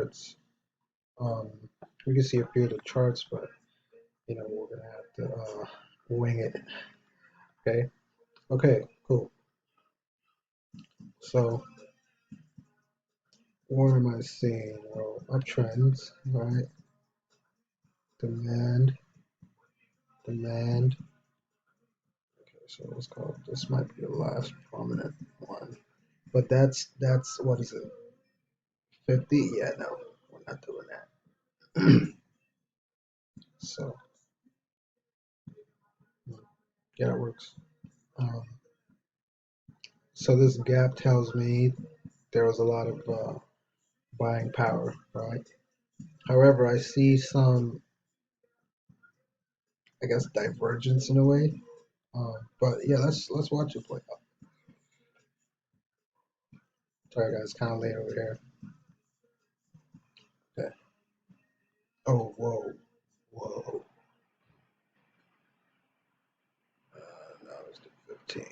charts. Um, we can see a few of the charts, but we're gonna have to wing it. Okay. Okay. Cool. So what am I seeing? Well, uptrends, right? Demand, demand. Okay, so let's call it, this might be the last prominent one. But that's what is it? 50? Yeah, no, we're not doing that. So yeah, it works. Um, so this gap tells me there was a lot of buying power, right? However, I see some, I guess, divergence in a way. But yeah, let's watch it play out. Sorry guys, kind of late over here. Okay. Oh, whoa, whoa. Now it's the 15.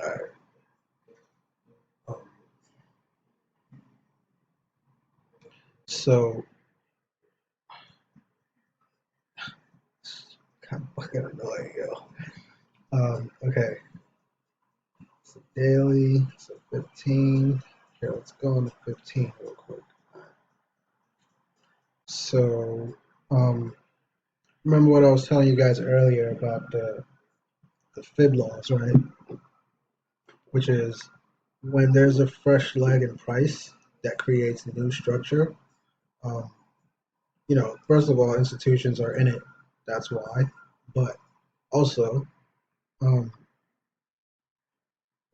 All right. Um, so kind of fucking annoying, yo. Okay. So daily, so 15. Here, let's go on to 15 real quick. So, remember what I was telling you guys earlier about the fib laws, right? Which is when there's a fresh leg in price that creates a new structure. Um, first of all, institutions are in it. That's why. But also, um,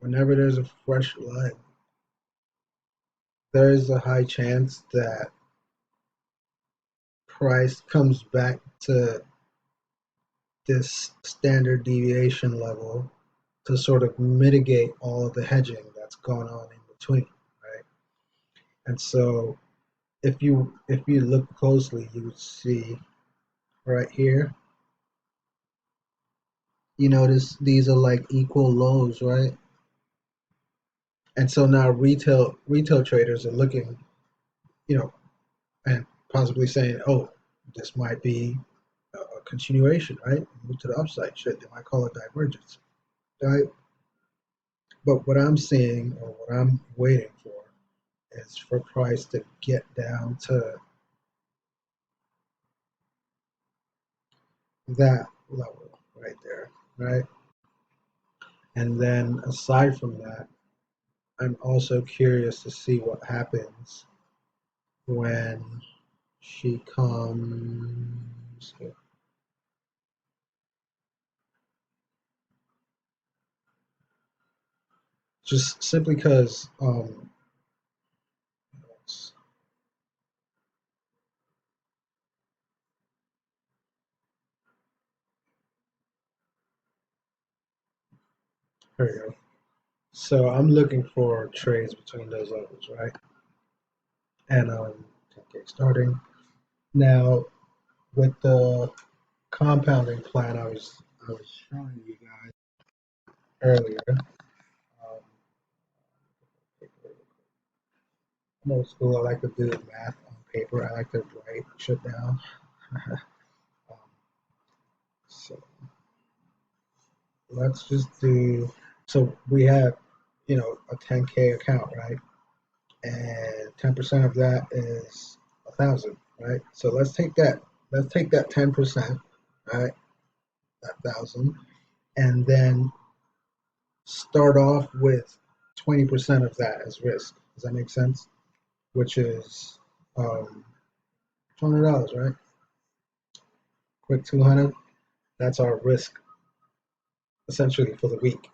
whenever there's a fresh leg, there is a high chance that price comes back to this standard deviation level to sort of mitigate all of the hedging that's gone on in between, right? And so if you look closely, you would see right here, you notice these are like equal lows, right? And so now retail traders are looking, you know, and possibly saying, oh, this might be a continuation, right? Move to the upside. Shit, they might call it divergence, right? But what I'm seeing or what I'm waiting for is for price to get down to that level right there, right? And then aside from that, I'm also curious to see what happens when she comes here. Just simply because, here we go. So I'm looking for trades between those levels, right? And 10K starting. Now, with the compounding plan I was showing you guys earlier, I'm old school. I like to do math on paper. I like to write shit down. um, so let's just do. So we have, a 10K account, right? And 10% of that is 1,000, right? So let's take that. Let's take that 10%, right? That 1,000, and then start off with 20% of that as risk. Does that make sense? Which is $200, right? Quick 200. That's our risk essentially for the week,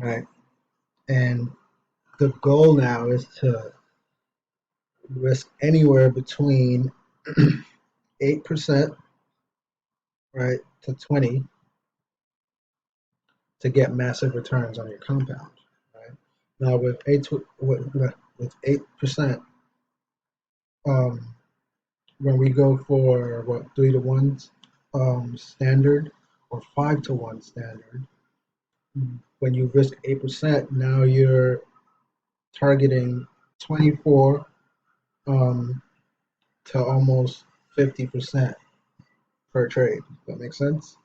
right? And the goal now is to risk anywhere between 8%, right, to 20 to get massive returns on your compound, right? Now with 8%, um, when we go for what 3-to-1 standard or 5-to-1 standard, when you risk 8%, now you're targeting 24 um, to almost 50% per trade. That makes sense.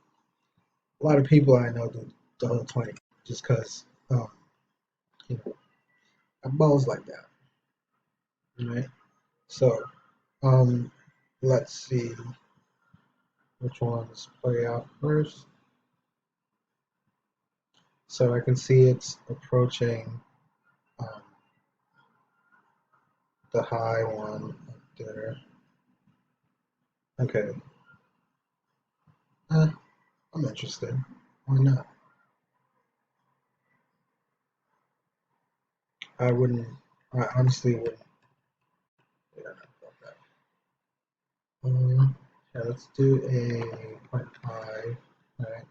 A lot of people I know do the whole 20 just because you know balls like that, right? So um, let's see which ones play out first. So I can see it's approaching um, the high one up there. Okay, uh, I'm interested. Why not? I wouldn't. I honestly wouldn't. Yeah, about that. Yeah, let's do a point five. Right,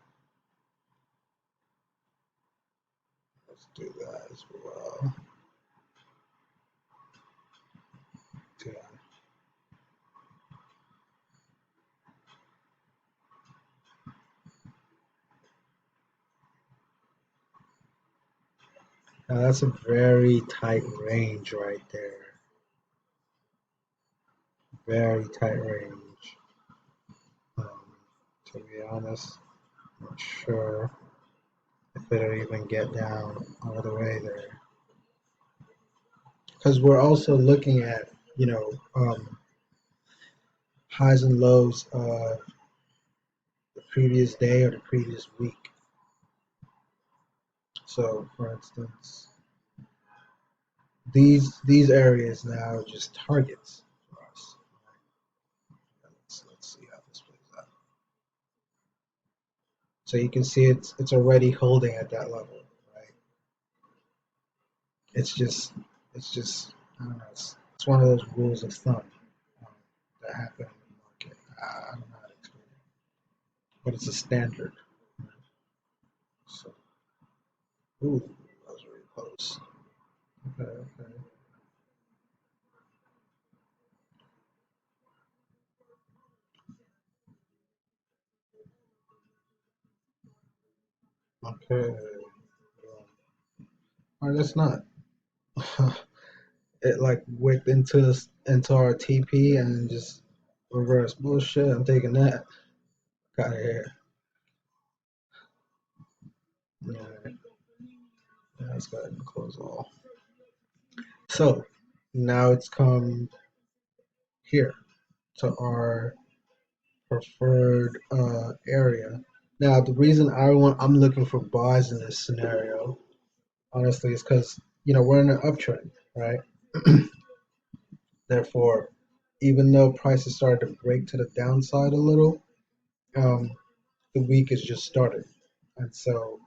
let's do that as well. Yeah. Now that's a very tight range right there. Very tight range. To be honest, I'm not sure if it'll even get down all the way there. Because we're also looking at, you know, highs and lows the previous day or the previous week. So, for instance, these areas now are just targets for us. Let's see how this plays out. So you can see it's already holding at that level, right? It's just it's just I don't know. It's one of those rules of thumb um, that happen in the market. I don't know how to explain it, but it's a standard. So, ooh, that was really close. Okay, okay, okay. All right, that's not. It like wicked into our TP and just reverse bullshit. I'm taking that. Got of here. Yeah, yeah, let's go ahead and close all. So now it's come here to our preferred area. Now the reason I'm looking for buys in this scenario, honestly, is because we're in an uptrend, right? Therefore, even though prices started to break to the downside a little, um, the week has just started, and so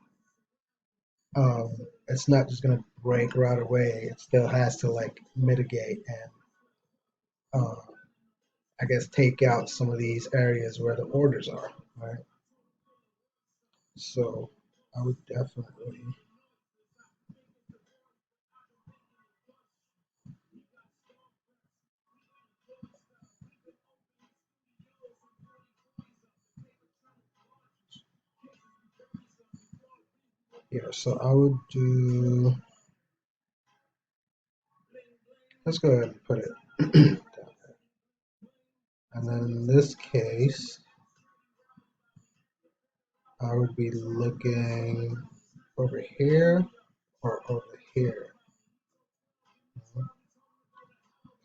um, it's not just gonna break right away. It still has to like mitigate and uh, I guess take out some of these areas where the orders are, right? So I would definitely, yeah. So I would do. Let's go ahead and put it down there. And then in this case, I would be looking over here or over here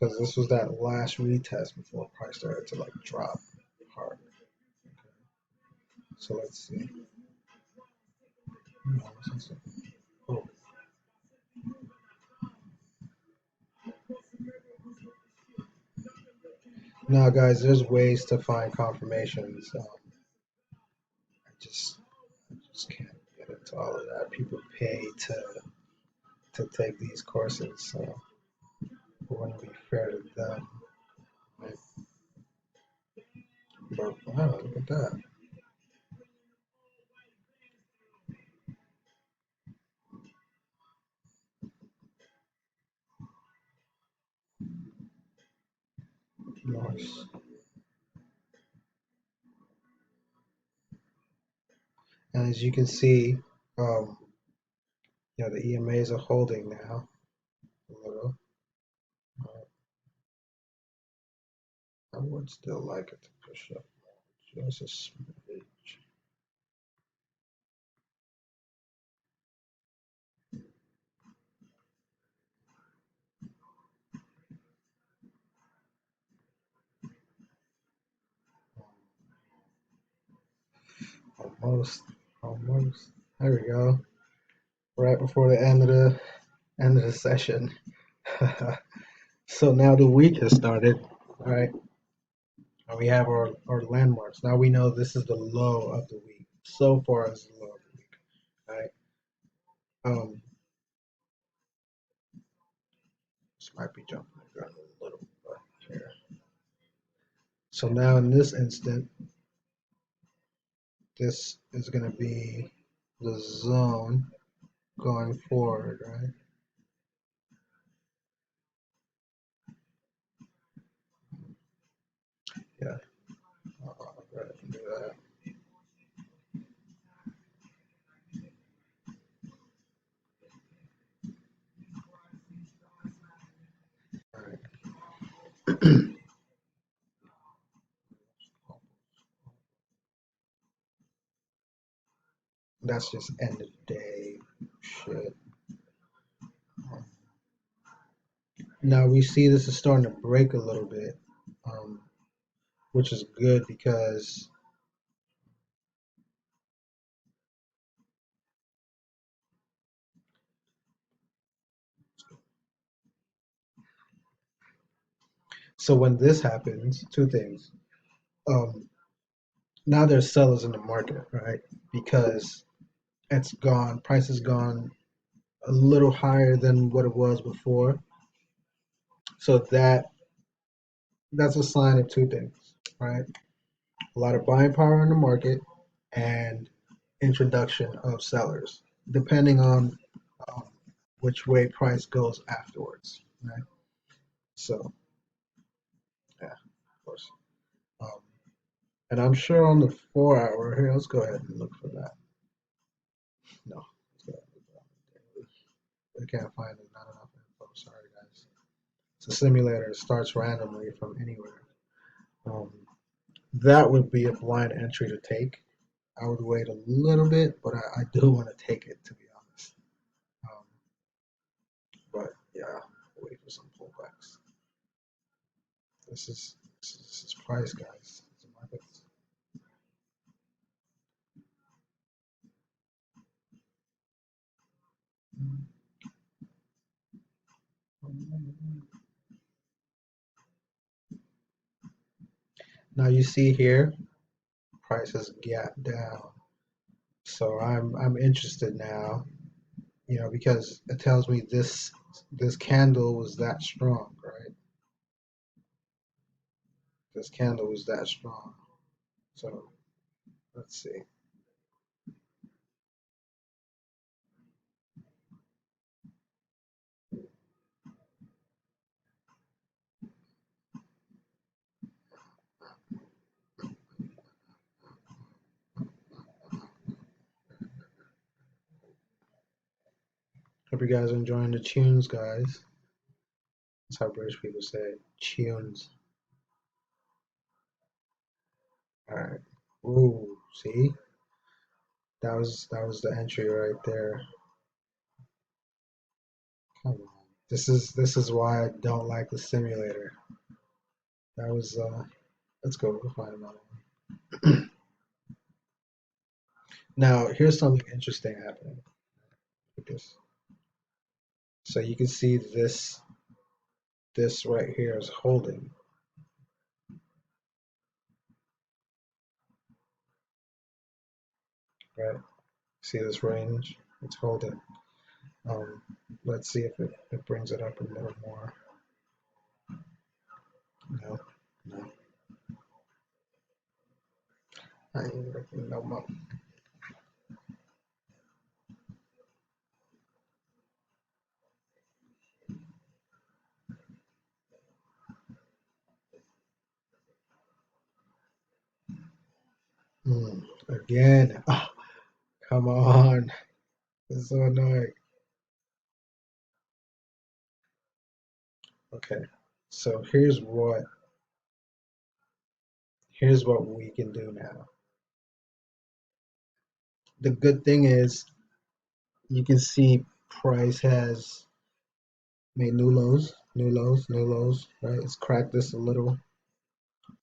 because this was that last retest before price started to like drop hard. So let's see. Oh. Now, guys, there's ways to find confirmations. I just can't get into all of that. People pay to take these courses, so it wouldn't be fair to them. Right? But wow, look at that. Nice. And as you can see, um, the EMAs are holding now a little. would still like it to push up just a smidge. Almost, almost. There we go. Right before the end of the session. So now the week has started, right? And we have our landmarks. Now we know this is the low of the week. So far as the low of the week, right? Um, this might be jumping the gun a little bit here. So now in this instant, this is going to be the zone going forward, right? Yeah, I'll go ahead and do that. All right. That's just end of day shit. Now we see this is starting to break a little bit, um, which is good because so when this happens, two things. Um, Now there's sellers in the market, right? Because it's gone, price has gone a little higher than what it was before. So that's a sign of two things, right? A lot of buying power in the market and introduction of sellers, depending on um, which way price goes afterwards, right? So yeah, of course. Um, and I'm sure on the 4 hour here, let's go ahead and look for that. No, let's go ahead and look for that. I can't find it. Not enough info. Sorry, guys. It's a simulator. It starts randomly from anywhere. Um, that would be a blind entry to take. I would wait a little bit, but I do want to take it, to be honest. Um, but yeah, wait for some pullbacks. This is price, guys. It's a market. Now you see here, price has gapped down. So I'm interested now, because it tells me this candle was that strong, right? This candle was that strong. So let's see. Hope you guys are enjoying the tunes, guys. That's how British people say it. Tunes. All right. Ooh, see? That was the entry right there. Come on. This is why I don't like the simulator. That was let's go. We'll find another one. Now, here's something interesting happening with this. So you can see this right here is holding, right? See this range? It's holding. Um, let's see if it brings it up a little more. No, no. I ain't looking no more. Again. Oh, come on. It's so annoying. Okay. So here's what here's what we can do now. The good thing is you can see price has made new lows, new lows, new lows, right? It's cracked this a little.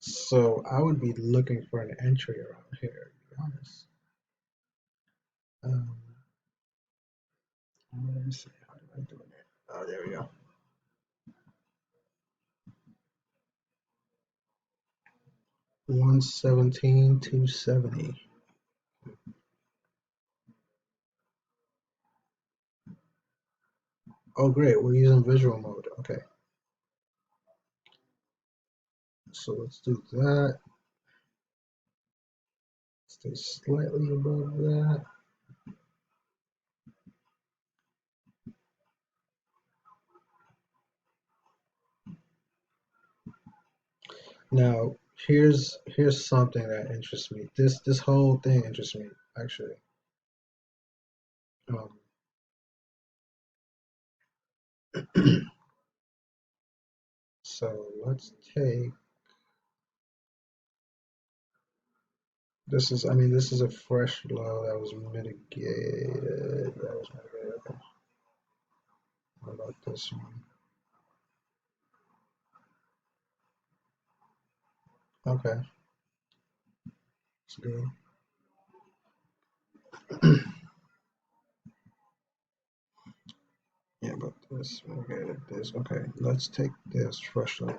So I would be looking for an entry around here, to be honest. Um, let me see. How do I do it? Oh, there we go. 117, 270. Oh, great. We're using visual mode. Okay. So let's do that. Stay slightly above that. Now, here's something that interests me. This whole thing interests me, actually. Um, so let's take this is I mean this is a fresh low that was mitigated. That was mitigated. Okay. What about this one? Okay, it's good. Yeah, but this mitigated this. Okay, let's take this fresh low.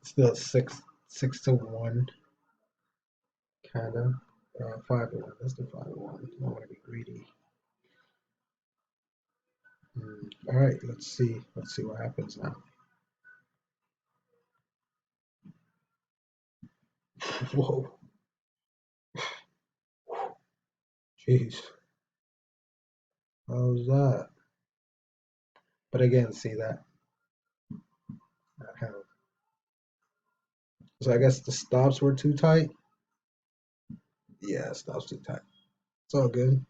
Still six to one kind of. 5 to 1. Let's do 5 to 1. I don't want to be greedy. All right, let's see. Let's see what happens now. Whoa, jeez, how was that? But again, see that held. So I guess the stops were too tight. Yeah, stops too tight. It's all good.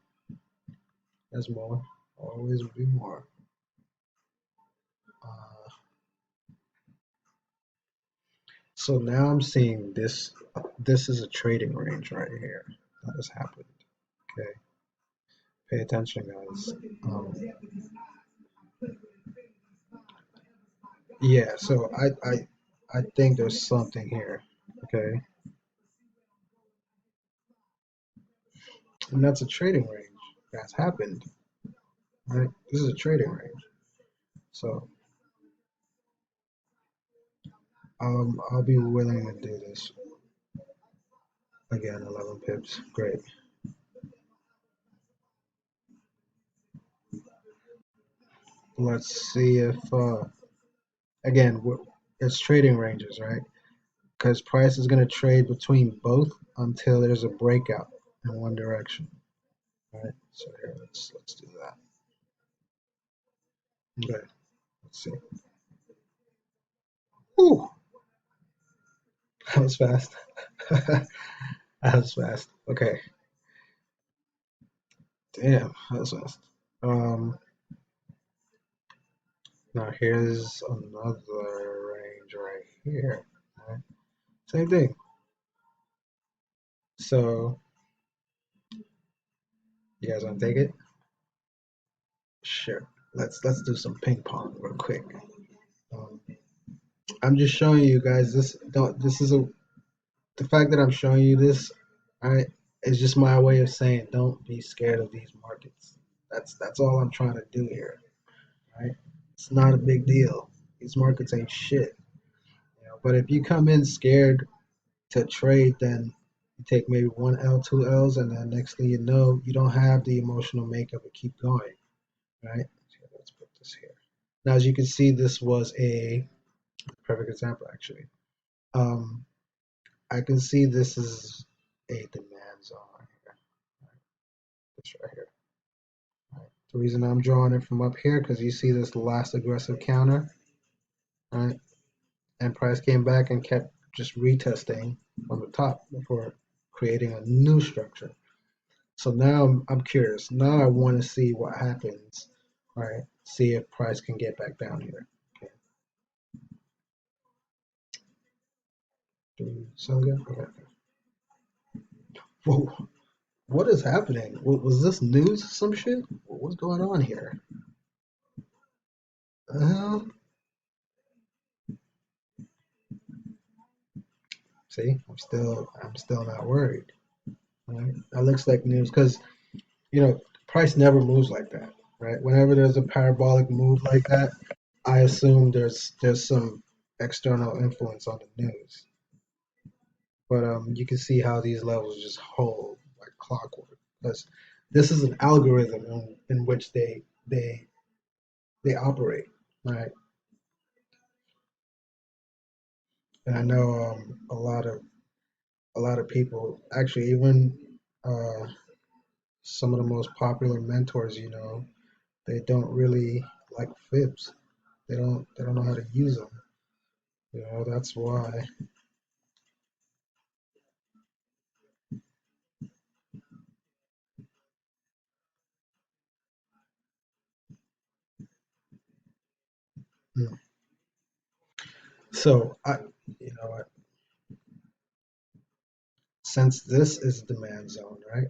There's more. Always be more. Uh, so now I'm seeing this. This is a trading range right here. That has happened. Okay, pay attention, guys. Yeah. So I think there's something here. Okay, and that's a trading range. That's happened. Right. This is a trading range. So I'll be willing to do this again. 11 pips. Great. Let's see if again it's trading ranges, right? Because price is going to trade between both until there's a breakout in one direction. Right. So here, let's do that. Okay. Let's see. Ooh, that was fast. That was fast. Okay. Damn, that was fast. Um, Now here's another range right here. Right? Same thing. So you guys want to take it? Sure. Let's do some ping pong real quick. Um, I'm just showing you guys this. Don't. This is a the fact that I'm showing you this. Right, is just my way of saying don't be scared of these markets. That's all I'm trying to do here. Right. It's not a big deal. These markets ain't shit. But if you come in scared to trade, then you take maybe one L, two L's, and then next thing you know, you don't have the emotional makeup to keep going, right? So let's put this here. Now, as you can see, this was a perfect example, actually. Um, I can see this is a demand zone right here. Right? This right here. Right? The reason I'm drawing it from up here because you see this last aggressive counter, right? And price came back and kept just retesting on the top before creating a new structure. So now I'm curious. Now I want to see what happens. All right. See if price can get back down here. Okay. Sound good? Okay. Whoa, what is happening? Was this news? Some shit? What's going on here? Uh, See, I'm still not worried. Right? That looks like news because price never moves like that, right? Whenever there's a parabolic move like that, I assume there's some external influence on the news. But you can see how these levels just hold like clockwork because this is an algorithm in which they operate, right? And I know a lot of people actually even uh, some of the most popular mentors, they don't really like fibs. They don't know how to use them. That's why. Mm. So what? Since this is demand zone, right?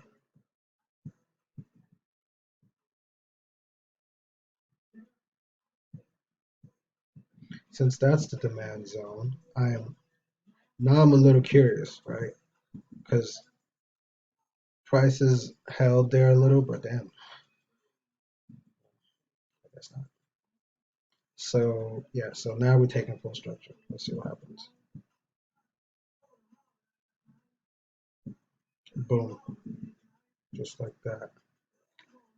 Since that's the demand zone, I'm a little curious, right? Because prices held there a little, but damn, I guess not. So yeah, so now we're taking full structure. Let's see what happens. Boom, just like that.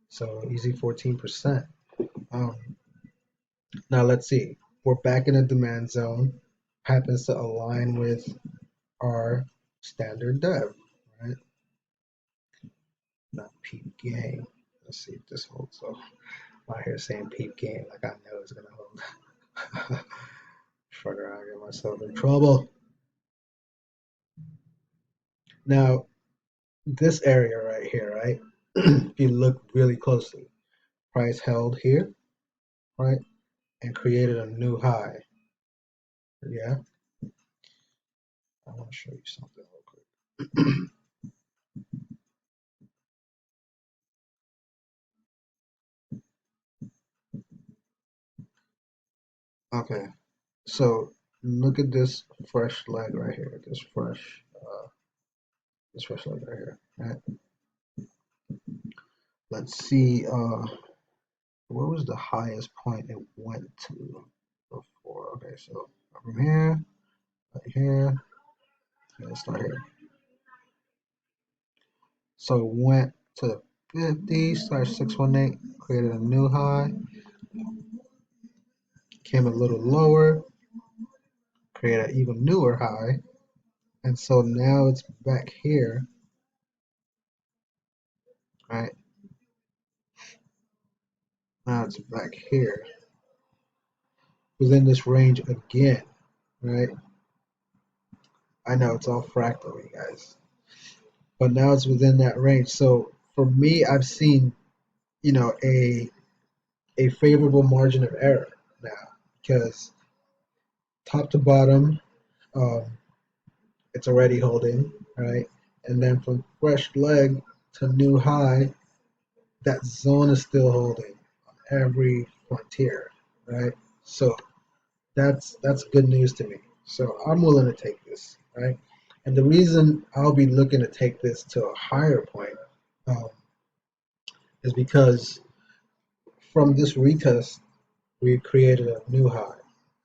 So easy 14%. Um, Now let's see. We're back in a demand zone. Happens to align with our standard dev, right? Not peep game. Let's see if this holds. So I'm out here saying peep game like I know it's gonna hold. Fuck around, get myself in trouble. Now this area right here, right? If you look really closely, price held here, right, and created a new high. Yeah, I want to show you something real quick. Okay, so look at this fresh leg right here. This fresh leg right here. Right. Let's see. Where was the highest point it went to before? Okay, so from here, right here. Okay, let's start here. So it went to the 50/618, created a new high, came a little lower, created an even newer high, and so now it's back here, right? Now it's back here within this range again, right? I know it's all fractal, you guys, but now it's within that range. So for me, I've seen, a favorable margin of error now because top to bottom, um, it's already holding, right? And then from fresh leg to new high, that zone is still holding on every frontier, right? So that's good news to me. So I'm willing to take this, right? And the reason I'll be looking to take this to a higher point um, is because from this retest, we created a new high,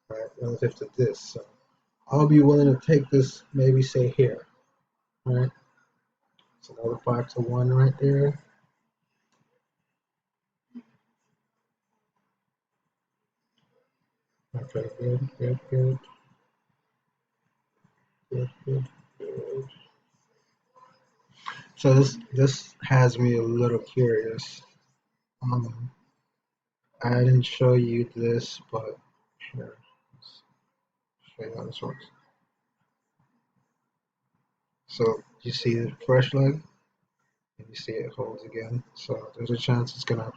right, relative to this. So I'll be willing to take this, maybe say here, right? It's another 5 to 1 right there. Okay, good, good, good, good, good, good. So this has me a little curious. Um, I didn't show you this, but here, let's show you how this works. So you see the fresh leg, and you see it holds again. So there's a chance it's gonna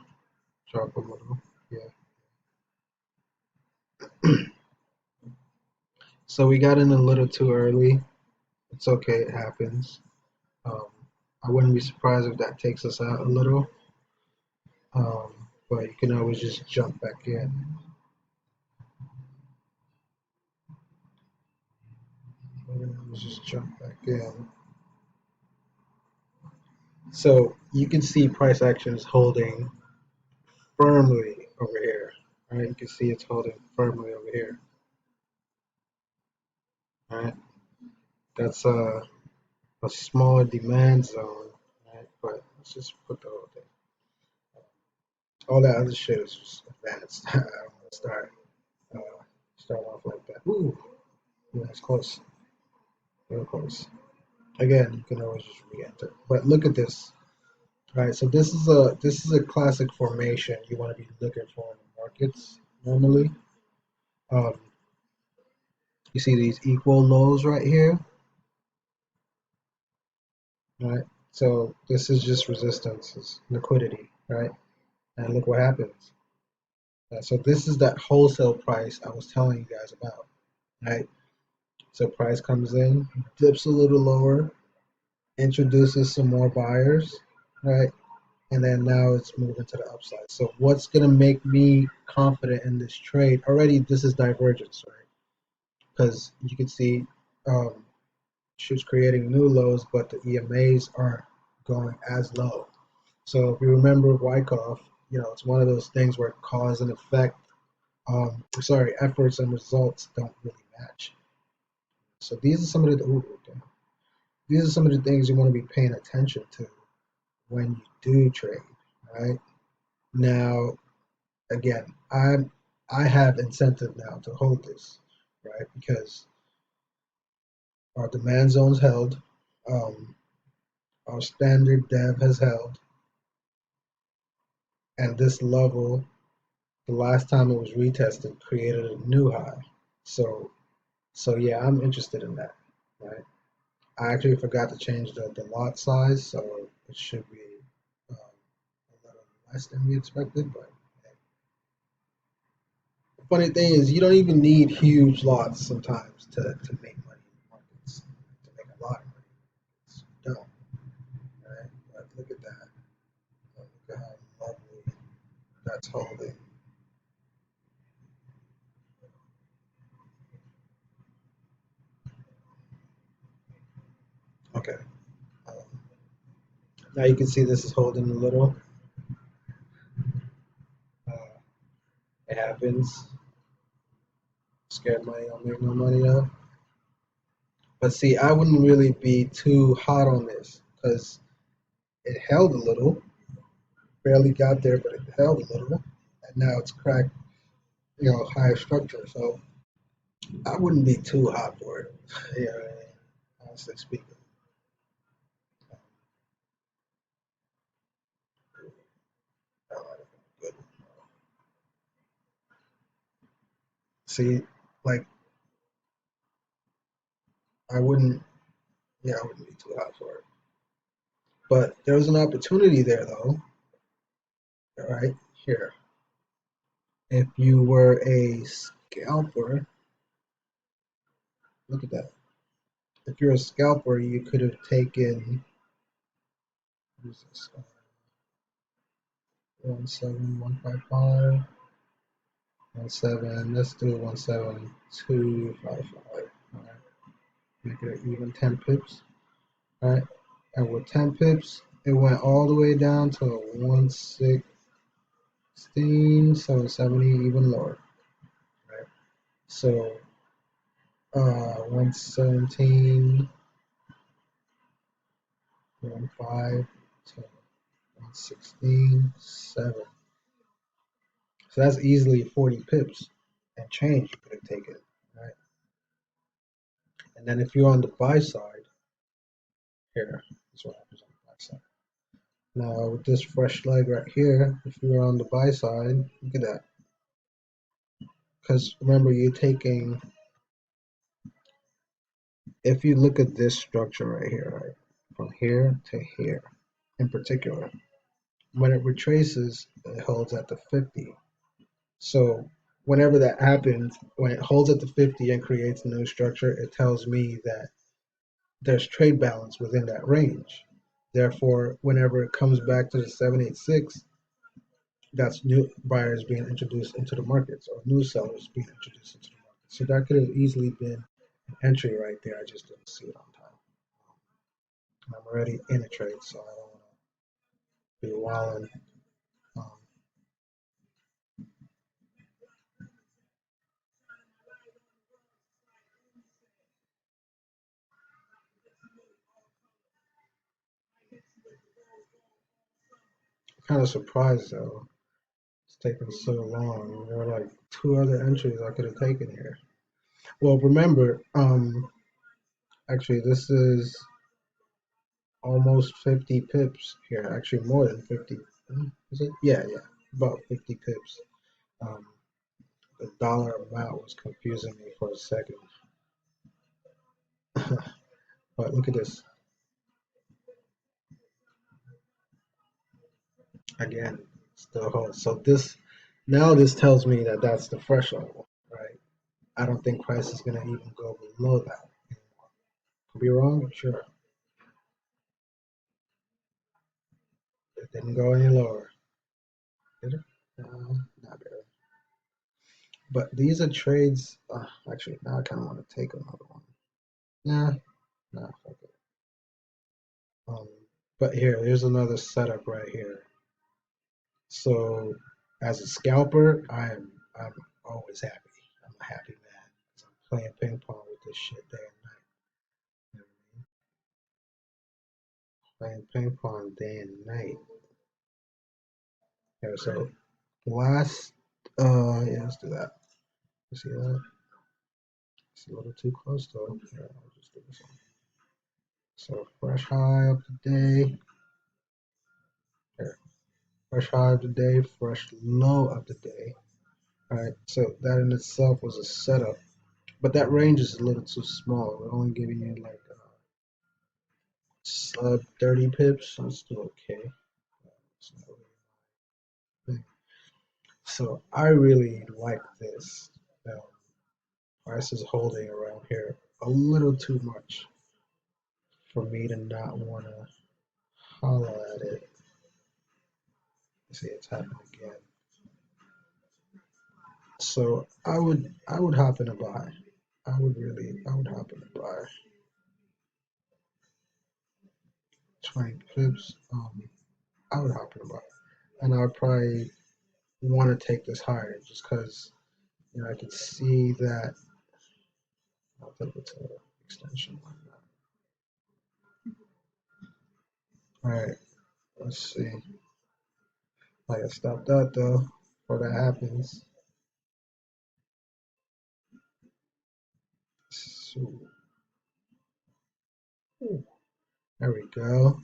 drop a little. Yeah. So we got in a little too early. It's okay, it happens. Um, I wouldn't be surprised if that takes us out a little, but you can always just jump back in. Let's just jump back in. So you can see price action is holding firmly over here. All right, you can see it's holding firmly over here. All right, that's a smaller demand zone. Right, but let's just put the whole thing. All that other shit is just advanced. I don't want to start off like that. Ooh, yeah, it's close. Real close. Again, you can always just re-enter. But look at this. All right, so this is a classic formation you want to be looking for in the markets normally. Um, you see these equal lows right here, right? So this is just resistance, it's liquidity, right? And look what happens. So this is that wholesale price I was telling you guys about, right? So price comes in, dips a little lower, introduces some more buyers, right? And then now it's moving to the upside. So what's going to make me confident in this trade? Already, this is divergence, right? Because you can see she's creating new lows, but the EMAs aren't going as low. So if you remember Wyckoff, it's one of those things where cause and effect, efforts and results don't really match. So these are some of the things you want to be paying attention to when you do trade, right? Now, again, I have incentive now to hold this, right? Because our demand zone's held, um, our standard dev has held, and this level, the last time it was retested, created a new high. So yeah, I'm interested in that, right? I actually forgot to change the lot size, so it should be a little less than we expected. But the funny thing is, you don't even need huge lots sometimes to make money in the markets, to make a lot of money. You don't, right? But look at that. Look at how lovely that's holding. Okay. Um, Now you can see this is holding a little. Uh, it happens. Scared money don't make no money up. But see, I wouldn't really be too hot on this because it held a little, barely got there, but it held a little, and now it's cracked, higher structure. So I wouldn't be too hot for it. Yeah, honestly speaking. Good. See, like I wouldn't, yeah, I wouldn't be too hot for it. But there was an opportunity there, though. Right here, if you were a scalper, look at that. If you're a scalper, you could have taken, what is this? 17155, 17. Let's do 17255. All right, make it even 10 pips. All right, and with 10 pips, it went all the way down to 116, 770, even lower. Right, so 117, 15 to 116, 7. So that's easily 40 pips and change you could have taken, right? And then if you're on the buy side, here, that's what happens on the buy side. Now with this fresh leg right here, if you're on the buy side, look at that. Because remember, you're taking, if you look at this structure right here, right, from here to here in particular, when it retraces, it holds at the 50. So whenever that happens, when it holds at the 50 and creates a new structure, it tells me that there's trade balance within that range. Therefore, whenever it comes back to the 786, that's new buyers being introduced into the markets or new sellers being introduced into the market. So that could have easily been an entry right there. I just didn't see it on time. And I'm already in a trade, so I don't want to be wilding. Um, Kind of surprised though. It's taking so long. There are like two other entries I could have taken here. Well, remember, actually, this is almost 50 pips here. Actually, more than 50. Is it? Yeah, yeah, about 50 pips. Um, the dollar amount was confusing me for a second. But look at this. Again, still holds. So this tells me that that's the fresh level, right? I don't think price is going to even go below that anymore. Could be wrong, sure. It didn't go any lower, did it? No, not really. But these are trades. Actually, now I kind of want to take another one. Nah, nah, fuck it. Um, but here's another setup right here. So, as a scalper, I'm always happy. I'm a happy man because I'm playing ping pong with this shit day and night. You know what I mean? Playing ping pong day and night. Yeah. So last, yeah, let's do that. You see that? It's a little too close though. Yeah, I'll just do this one. So fresh high of the day. Here. Fresh high of the day, fresh low of the day. All right. So that in itself was a setup, but that range is a little too small. We're only giving you like sub 30 pips. So it's still okay. It's not really big. So I really like this. Um, Price is holding around here a little too much for me to not want to holler at it. See, it's happening again. So I would hop in a buy. I would hop in a buy. 20 pips. I would hop in a buy, and I would probably want to take this higher just because I can see that. I'll take it to extension like that. All right, let's see. I gotta stop that though before that happens. So, there we go.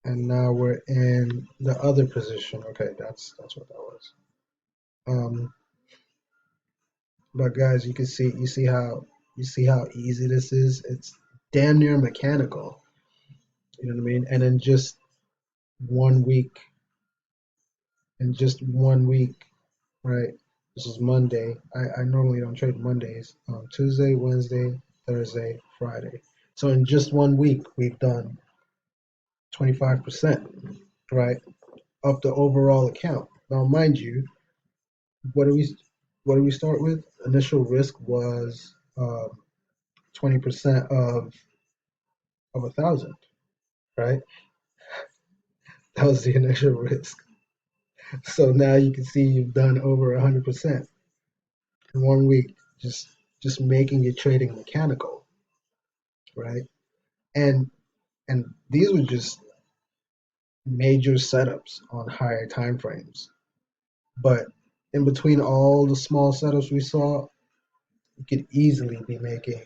And now we're in the other position. Okay, that's what that was. Um, but guys, you see how easy this is. It's damn near mechanical. You know what I mean? And one week, in just 1 week, right? This is Monday. I normally don't trade Mondays. Tuesday, Wednesday, Thursday, Friday. So in just 1 week, we've done 25%, right, of the overall account. Now, mind you, what do we what do we start with? Initial risk was 20% of 1,000, right? That was the initial risk. So now you can see you've done over 100% in 1 week, just making your trading mechanical, right? And and these were just major setups on higher time frames. But in between all the small setups we saw, you could easily be making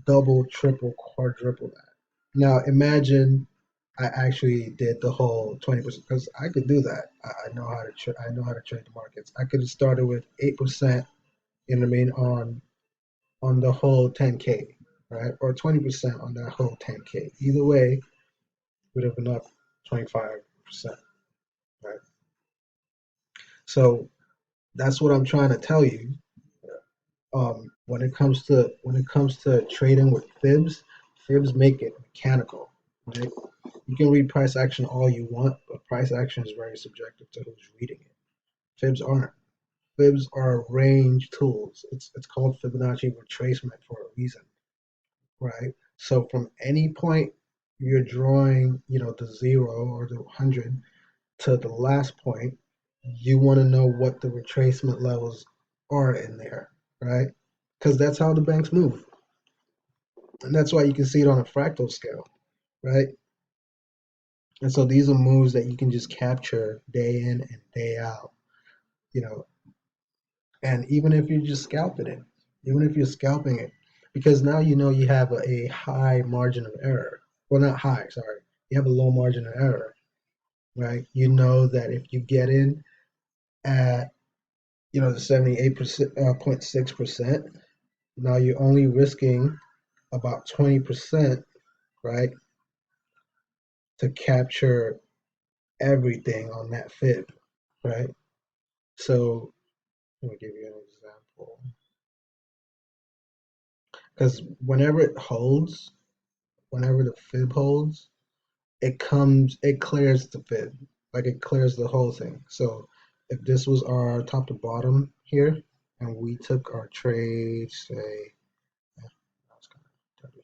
double, triple, quadruple that. Now imagine I actually did the whole 20% because I could do that. I know how to I know how to trade the markets. I could have started with 8%, you know what I mean, on the whole 10K, right, or 20% on that whole 10K. Either way, would have been up 25%, right? So that's what I'm trying to tell you. when it comes to trading with fibs make it mechanical, right? You can read price action all you want, but price action is very subjective to who's reading it. Fibs aren't. Fibs are range tools. It's called Fibonacci retracement for a reason, right? So from any point you're drawing, the 0 or the 100 to the last point, you want to know what the retracement levels are in there, right? Because that's how the banks move. And that's why you can see it on a fractal scale, right? And so these are moves that you can just capture day in and day out, you know, and even if you're just scalping it, even if you're scalping it, because now you know you have a high margin of error. Well, not high, sorry. You have a low margin of error, right? You know that if you get in at, the 78% 0.6%, now you're only risking about 20%, right, to capture everything on that fib, right? So let me give you an example. Because whenever the fib holds, it clears the fib, like it clears the whole thing. So if this was our top to bottom here, and we took our trade, say, that's kind of dirty.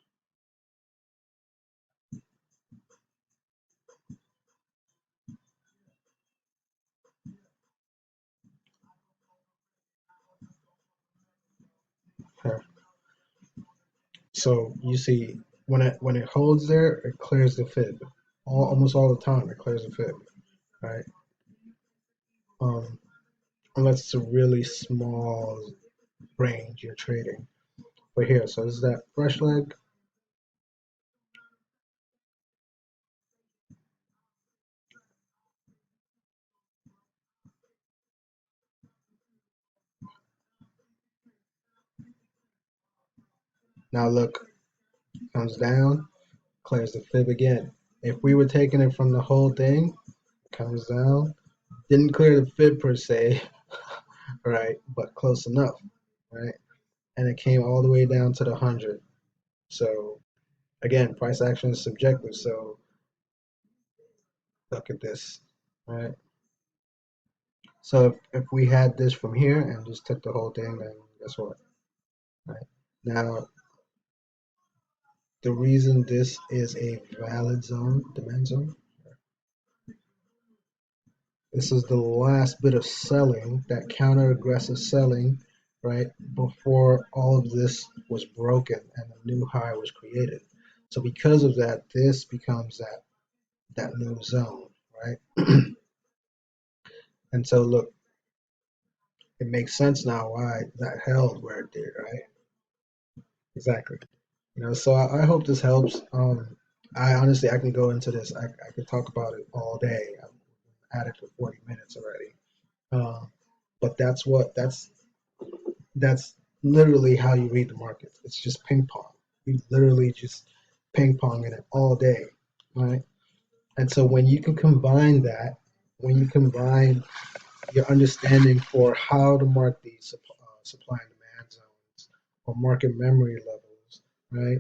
So you see, when it holds there, it clears the fib. Almost all the time, it clears the fib, right? Um, Unless it's a really small range you're trading. But here, so this is that fresh leg. Now look, comes down, clears the fib again. If we were taking it from the whole thing, comes down, didn't clear the fib per se, right? But close enough, right? And it came all the way down to the 100. So again, price action is subjective. So look at this, right? So if we had this from here and just took the whole thing, then guess what? Right? Now, the reason this is a valid zone, demand zone, this is the last bit of selling, that counter aggressive selling, right? Before all of this was broken and a new high was created. So because of that, this becomes that new zone, right? And so look, it makes sense now why that held where it did, right? Exactly. So I hope this helps. I honestly I can go into this. I could talk about it all day. I'm at it for 40 minutes already. Uh, but that's literally how you read the markets. It's just ping pong. You literally just ping ponging it all day, right? And so when you combine your understanding for how to mark these supply and demand zones or market memory levels, right?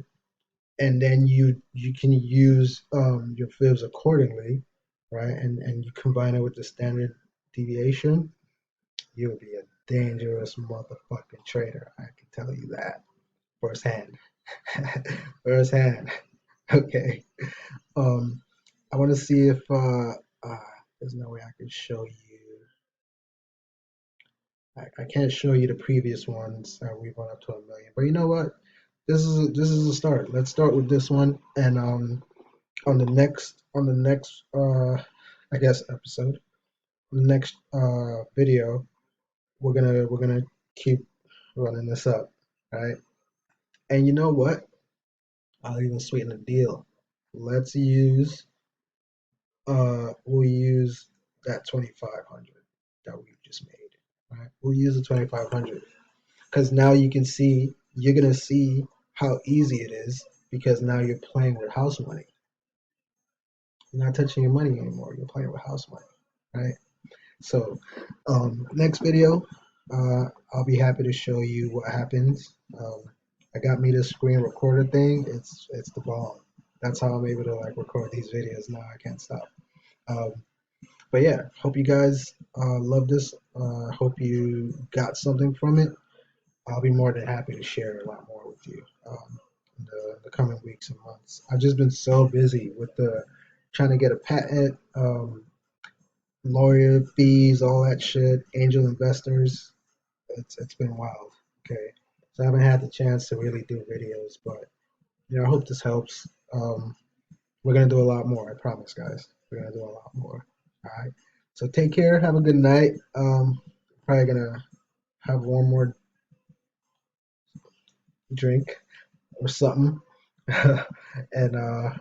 And then you can use your fibs accordingly, right? And you combine it with the standard deviation, you'll be a dangerous motherfucking trader. I can tell you that firsthand. Firsthand. Okay. Um, I want to see if there's no way I can show you. I can't show you the previous ones. We've run up to 1 million, but you know what? This is a start. Let's start with this one, and on the next I guess episode, the next video, we're gonna keep running this up, right? And you know what? I'll even sweeten the deal. Let's use we'll use that 2500 that we just made, right? We'll use the 2500 because now you're gonna see how easy it is because now you're playing with house money. You're not touching your money anymore. You're playing with house money, right? So, next video, I'll be happy to show you what happens. I got me this screen recorder thing. It's the bomb. That's how I'm able to like record these videos now. I can't stop. Um, but yeah, hope you guys love this. Hope you got something from it. I'll be more than happy to share a lot more with you in the coming weeks and months. I've just been so busy with the trying to get a patent, lawyer fees, all that shit, angel investors. It's been wild. Okay, so I haven't had the chance to really do videos, but I hope this helps. We're gonna do a lot more. I promise, guys. We're gonna do a lot more. All right. So take care. Have a good night. Probably gonna have one more drink or something, and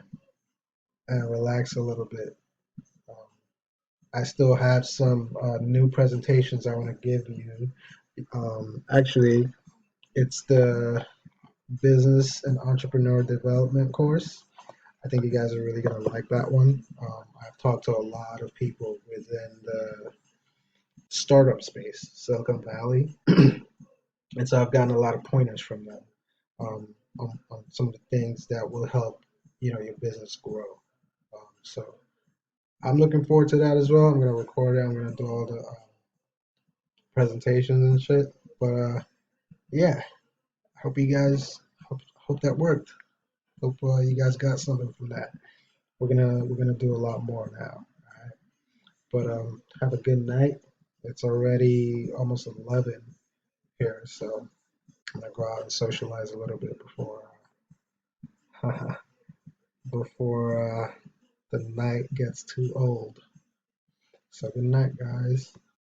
relax a little bit. Um, I still have some new presentations I want to give you. Actually, it's the business and entrepreneur development course. I think you guys are really going to like that one. I've talked to a lot of people within the startup space, Silicon Valley, and so I've gotten a lot of pointers from them on some of the things that will help your business grow. So I'm looking forward to that as well. I'm going to record it. I'm going to do all the presentations and shit. But yeah, hope you guys hope that worked. Hope you guys got something from that. We're gonna do a lot more now. All right. But have a good night. It's already almost 11 here, so I'm gonna go out and socialize a little bit before the night gets too old. So good night, guys.